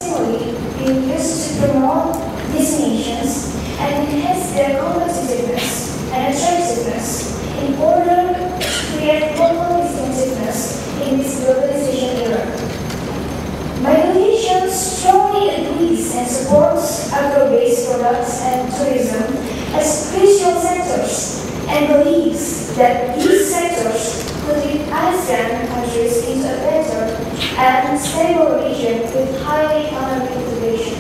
Similarly, being used to promote these nations and enhance their competitiveness and attractiveness in order to create global distinctiveness in this globalization era. My delegation strongly agrees and supports agro-based products and tourism as crucial sectors and believes that these sectors could lead ASEAN countries into a better and stable region with high economic integration.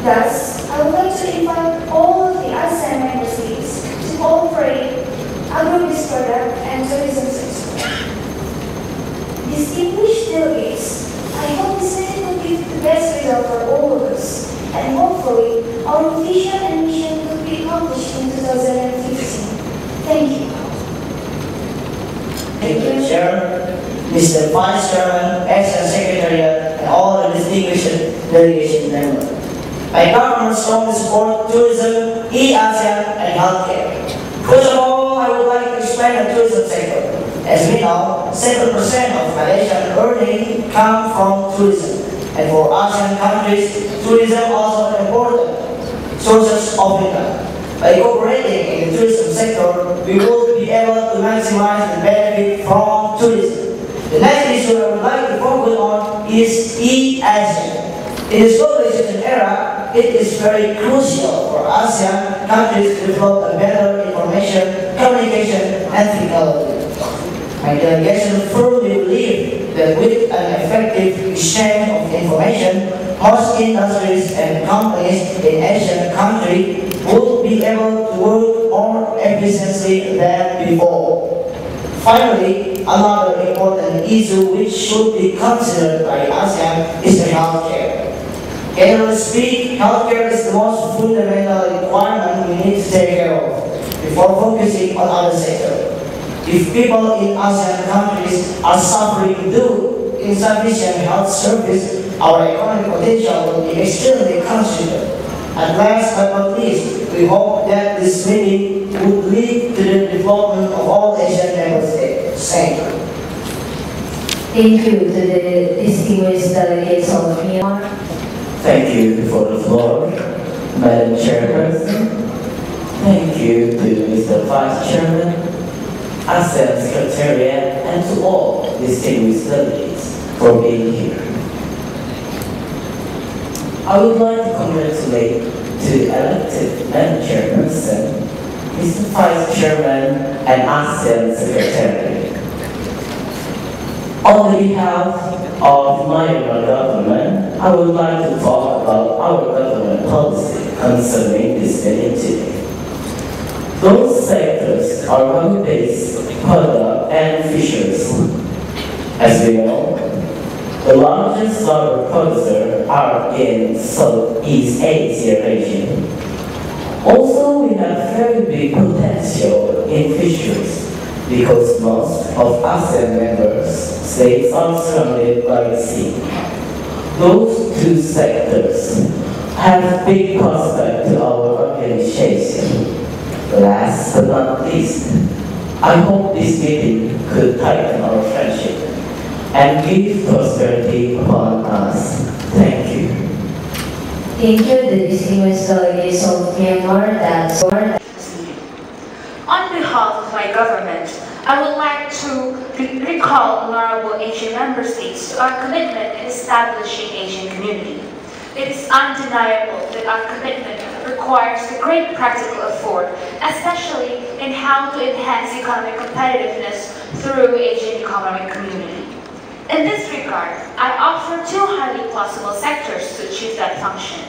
Thus, I would like to invite all of the ASEAN member states to cooperate agro-based product and tourism sector. Distinguished delegates, I hope this meeting will give the best result for all of us, and hopefully our vision and mission will be accomplished in 2015. Thank you. Thank you, Chair, Mr. Vice Chairman, Excellent Secretariat, and all the distinguished delegation members. My government strongly supports tourism, e-ASEAN, and healthcare. First of all, I would like to explain the tourism sector. As we know, 7% of Malaysian earnings come from tourism. And for ASEAN countries, tourism also an important source of income. By cooperating in the tourism sector, we will be able to maximize the benefit from tourism. The next issue I would like to focus on is e-ASEAN. In this globalization era, it is very crucial for ASEAN countries to develop a better information, communication, and technology. My delegation firmly believes that with an effective exchange of information, most industries and companies in Asian countries will be able to work more efficiently than before. Finally, another important issue which should be considered by ASEAN is the healthcare. Generally speaking, healthcare is the most fundamental requirement we need to take care of before focusing on other sectors. If people in ASEAN countries are suffering due to insufficient health service, our economic potential will be extremely considerable. And last but not least, we hope that this meeting would lead to the development of all Asian member states. Thank you. Thank you to the distinguished delegates of Myanmar. Thank you for the floor, Madam Chairperson. Thank you to Mr. Vice Chairman, ASEAN Secretariat, and to all distinguished delegates for being here. I would like to congratulate the elected Madam Chairperson, Mr. Vice Chairman, and ASEAN Secretariat. On behalf of Myanmar government, I would like to talk about our government policy concerning this meeting today. Those sectors are agro-based, product, and fisheries. As we know, the largest rubber producers are in Southeast Asia region. Also, we have very big potential in fisheries because most of ASEAN member states are surrounded by the sea. Those two sectors have big prospect to our organization. Last but not least, I hope this meeting could tighten our friendship and give prosperity upon us. Thank you. Thank you, the distinguished delegates of Myanmar. On behalf of my government, I would like to recall honorable Asian member states to our commitment in establishing Asian community. It is undeniable that our commitment requires a great practical effort, especially in how to enhance economic competitiveness through Asian economic community. In this regard, I offer two highly possible sectors to achieve that function.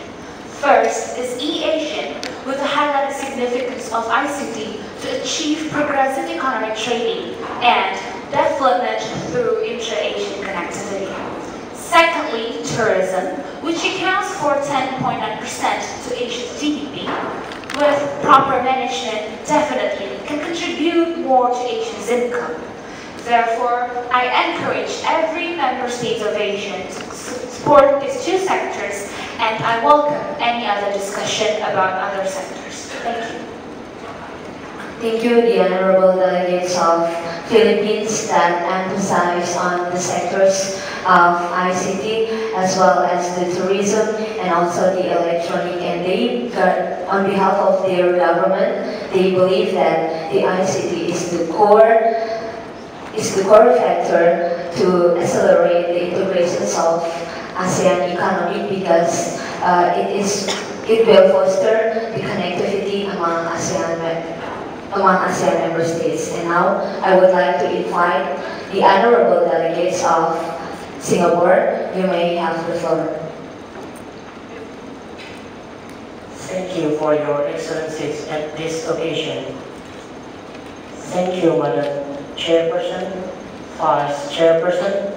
First is e-Asian, with the highlighted significance of ICT to achieve progressive economic trading and development through intra-Asian connectivity. Secondly, tourism, which accounts for 10.9% to Asia's GDP, with proper management definitely can contribute more to Asia's income. Therefore, I encourage every member state of Asia to support these two sectors, and I welcome any other discussion about other sectors. Thank you. Thank you, the honorable delegates of Philippines that emphasize on the sectors of ICT as well as the tourism and also the electronic, and they on behalf of their government, they believe that the ICT is the core factor to accelerate the integrations of ASEAN economy because it will foster the connectivity among ASEAN member states. And now I would like to invite the honorable delegates of Singapore. You may have the floor. Thank you for your excellencies at this occasion. Thank you, Madam Chairperson, Vice Chairperson,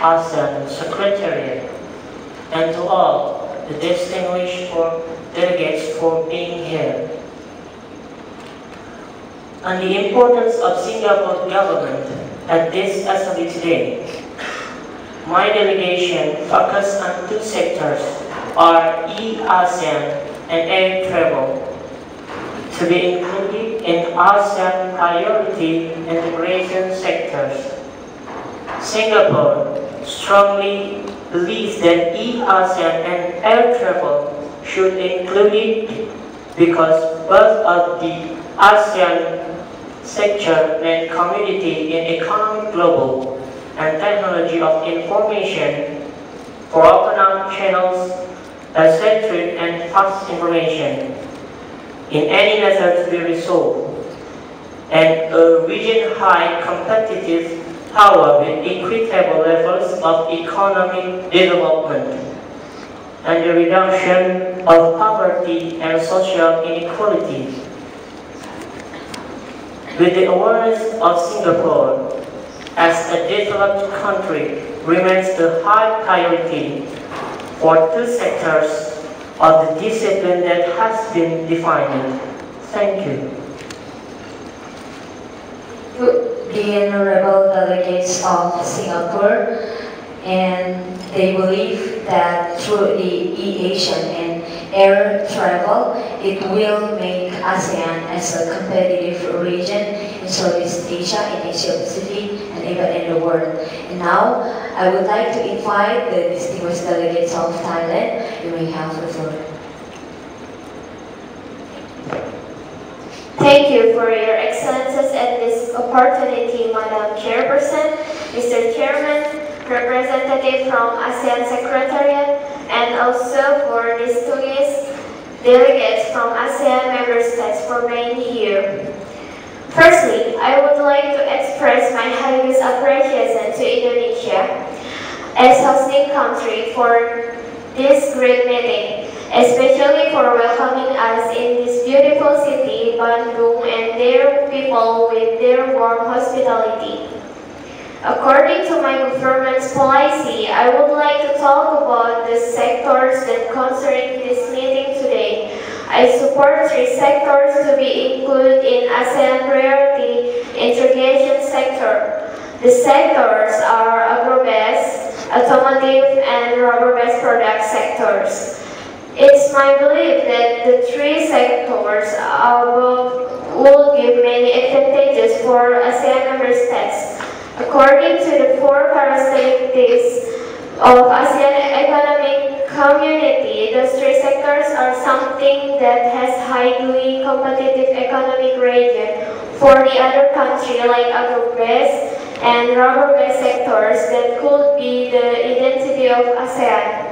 ASEAN Secretariat, and to all the distinguished delegates for being here. On the importance of Singapore government at this assembly today, my delegation focused on two sectors, are e-ASEAN and air travel, to be included in ASEAN priority integration sectors. Singapore strongly believes that e-ASEAN and air travel should include it because both of the ASEAN sector and community in economic global and technology of information for open up channels, centered and fast information in any matter to be resolved, and a region-high competitive power with equitable levels of economic development, and the reduction of poverty and social inequality. With the awareness of Singapore as a developed country remains the high priority for two sectors of the discipline that has been defined. Thank you. The honorable delegates of Singapore, and they believe that through the e-Asian and air travel, it will make ASEAN as a competitive region in Southeast Asia, in Asia Pacific, and even in the world. And now, I would like to invite the distinguished delegates of Thailand. You may have the floor. Thank you for your excellences at this opportunity, Madam Chairperson, Mr. Chairman, representative from ASEAN Secretariat, and also for distinguished delegates from ASEAN member states for being here. Firstly, I would like to express my highest appreciation to Indonesia as hosting country for this great meeting, especially for welcoming us in this beautiful city, Bandung, and their people with their warm hospitality. According to my government's policy, I would like to talk about the sectors that concern this meeting today. I support three sectors to be included in ASEAN priority integration sector. The sectors are agro-based, automotive, and rubber-based product sectors. It's my belief that the three sectors above will give many advantages for ASEAN member states. According to the four characteristics of ASEAN economic community, those three sectors are something that has highly competitive economic region for the other country like agro-based and rubber-based sectors that could be the identity of ASEAN.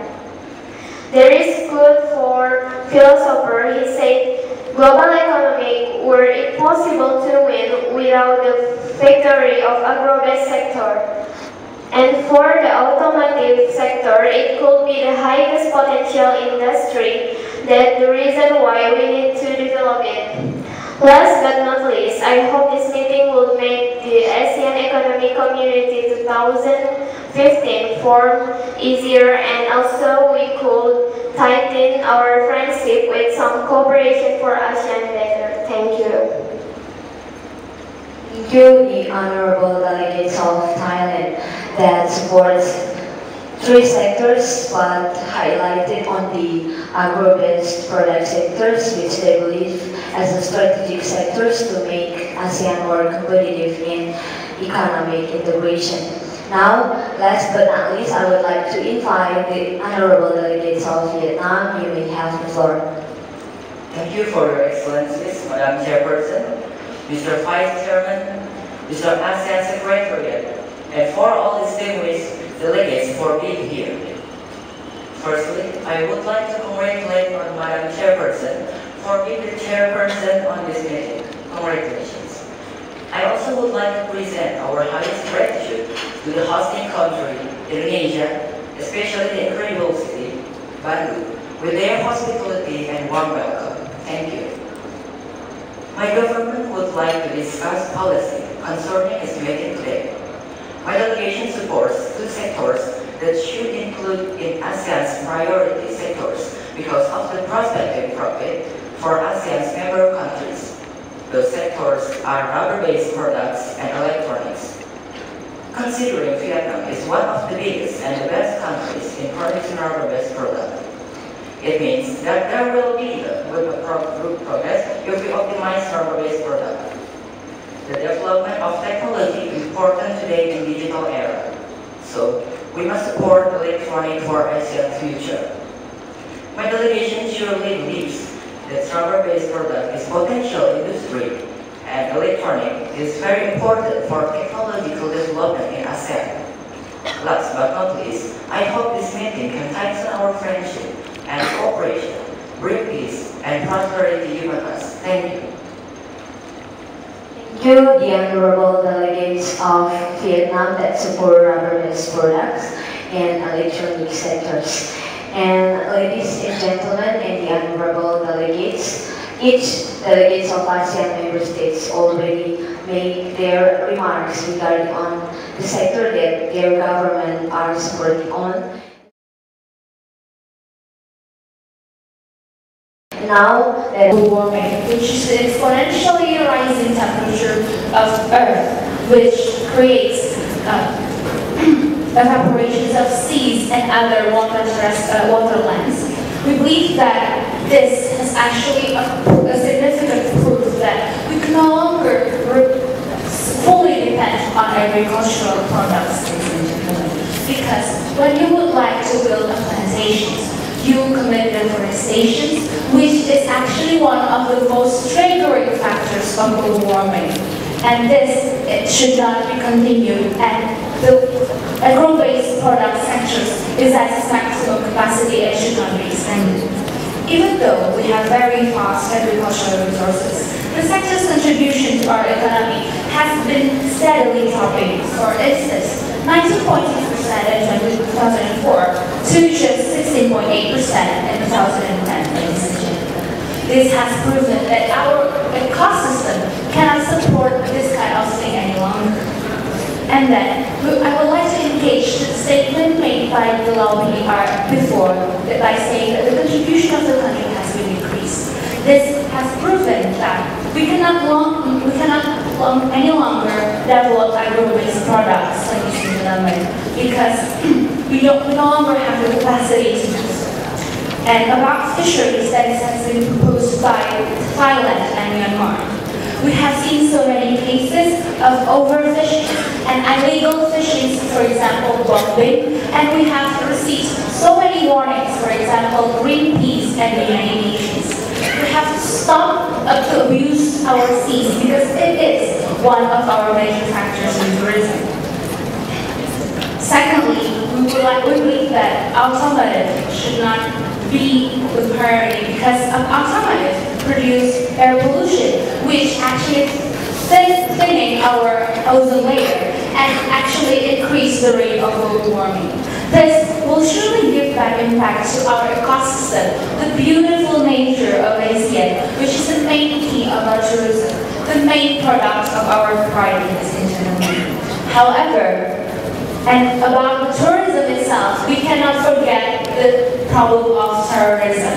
There is good for philosopher, he said, global economy were impossible to win without the victory of agro-based sector. And for the automotive sector, it could be the highest potential industry. That's the reason why we need to develop it. Last but not least, I hope this meeting will make the ASEAN Economic Community 2015 form easier, and also we could tighten our friendship with some cooperation for ASEAN better. Thank you. Thank you, the honorable delegates of Thailand that supports three sectors but highlighted on the agro-based product sectors, which they believe as the strategic sectors to make ASEAN more competitive in economic integration. Now, last but not least, I would like to invite the honorable delegates of Vietnam. You may have the floor. Thank you for your excellencies, Madam Chairperson, Mr. Vice Chairman, Mr. ASEAN Secretariat, and for all distinguished delegates for being here. Firstly, I would like to congratulate on Madam Chairperson for being the chairperson on this meeting. Congratulations. I also would like to present our highest gratitude to the hosting country, Indonesia, especially the incredible city, Bandung, with their hospitality and warm welcome. Thank you. My government would like to discuss policy concerning this meeting today. My delegation supports two sectors that should include in ASEAN's priority sectors because of the prospective profit for ASEAN's member countries. Those sectors are rubber-based products and electronics. Considering Vietnam is one of the biggest and the best countries in producing rubber-based products, it means that there will be good progress if we optimize rubber-based products. The development of technology is important today in digital era, so we must support electronics for ASEAN's future. My delegation surely believes that rubber-based product is potential industry and electronic is very important for technological development in ASEAN. Last but not least, I hope this meeting can tighten our friendship and cooperation, bring peace and prosperity among us. Thank you. Thank you, the honorable delegates of Vietnam that support rubber-based products and electronic sectors. And ladies and gentlemen, and the honorable delegates, each delegates of ASEAN member states already made their remarks regarding on the sector that their government are supporting on. Now, global warming, which is the exponentially rising temperature of Earth, which creates evaporations of seas and other waterlands. We believe that this is actually a significant proof that we can no longer fully depend on agricultural products, because when you would like to build a plantation, you commit deforestation, which is actually one of the most triggering factors of global warming. And it should not be continued, and the agro-based product sectors is at its maximum capacity and should not be extended. Even though we have very vast agricultural resources, the sector's contribution to our economy has been steadily dropping. For instance, 19.6% in 2004 to just 16.8% in 2010, ladies and gentlemen. This has proven that our ecosystem cannot support this kind of thing any longer. And then, I would like to engage the statement made by the lobby before by saying that the contribution of the country has been increased. This has proven that we cannot any longer develop agro-based products, ladies and gentlemen, because we no longer have the capacity to do so. And about fisheries that has been proposed by Thailand and Myanmar. We have seen so many cases of overfishing and illegal fishing, for example, bombing, and we have received so many warnings, for example, Greenpeace and the United Nations. We have to stop to abuse our seas because it is one of our major factors in tourism. Secondly, we believe that automotive should not be with priority because automotive produce air pollution, which actually thinning our ozone layer and actually increase the rate of global warming. This will surely give back impact to our ecosystem, the beautiful nature of ASEAN, which is the main key of our tourism, the main product of our pride in this international. However, and about the tourism itself, we cannot forget the problem of terrorism.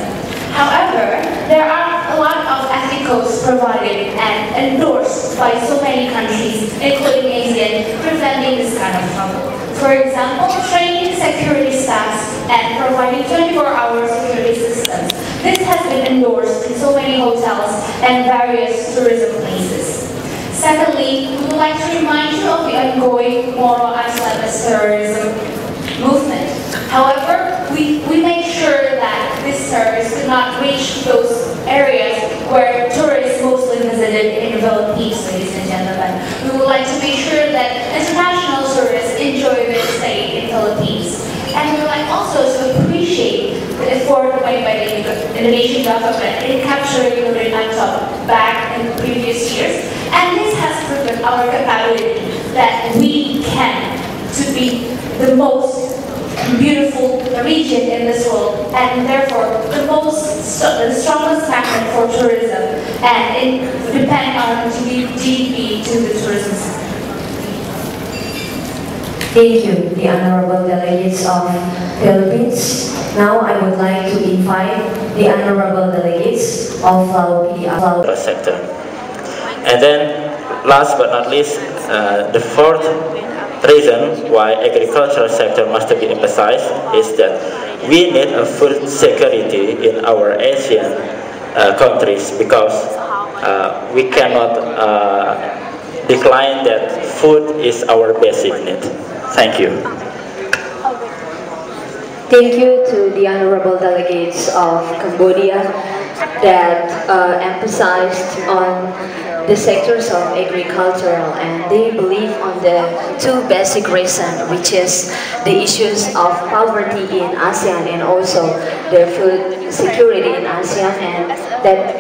However, there are a lot of ethicals provided and endorsed by so many countries, including ASEAN, preventing this kind of trouble. For example, training security staff and providing 24-hour security systems. This has been endorsed in so many hotels and various tourism places. Secondly, we would like to remind you of the ongoing moral Islamist terrorism movement. However, we make sure that this service could not reach those areas where tourists mostly visited in the Philippines, ladies and gentlemen. We would like to make sure that international tourists enjoy their stay in Philippines. And we would like also to appreciate the effort made by the Indonesian government in capturing the Rinanto back in previous years. And this has proven our capability that we can to be the most beautiful region in this world, and therefore the strongest magnet for tourism, and it depends on GDP to the tourism sector. Thank you, the honorable delegates of Philippines. Now I would like to invite the honorable delegates of PDR sector. And then, last but not least, the fourth reason why agricultural sector must be emphasized is that we need a food security in our Asian countries, because we cannot decline that food is our basic need. Thank you. Thank you to the honorable delegates of Cambodia that emphasized on the sectors of agricultural, and they believe on the two basic reasons, which is the issues of poverty in ASEAN and also the food security in ASEAN, and that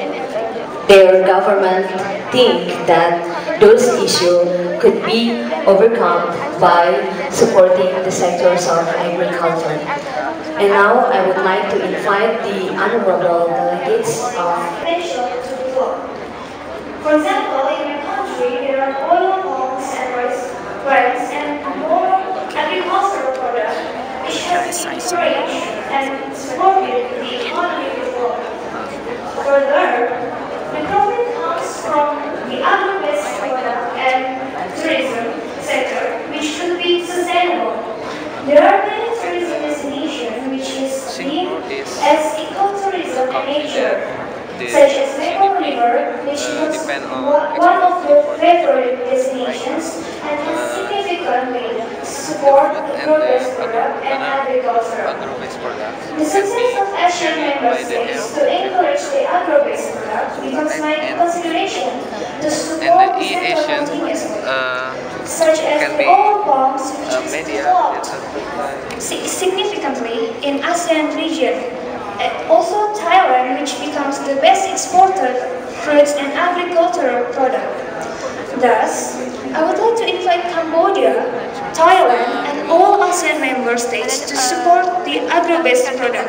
their government think that those issues could be overcome by supporting the sectors of agriculture. And now I would like to invite the honorable delegates of potential to develop. For example, in my country, there are oil palms and rice and more agricultural products which have been encouraged and supported the economic development. Further, the profit comes from the agro-based product and tourism sector, which should be sustainable. There are many tourism destinations which is deemed as ecotourism in nature, such as Mekong River, which was one of the favorite destinations and has significantly support agro-based product and agriculture. The success of Asian member states to encourage the agro-based product becomes my consideration to support the sector continuously, such as the oil palms which is developed significantly in ASEAN region. Also Thailand, which becomes the best exporter fruits and agricultural product. Thus, I would like to invite Cambodia, Thailand, and all ASEAN member states to support the agro-based product.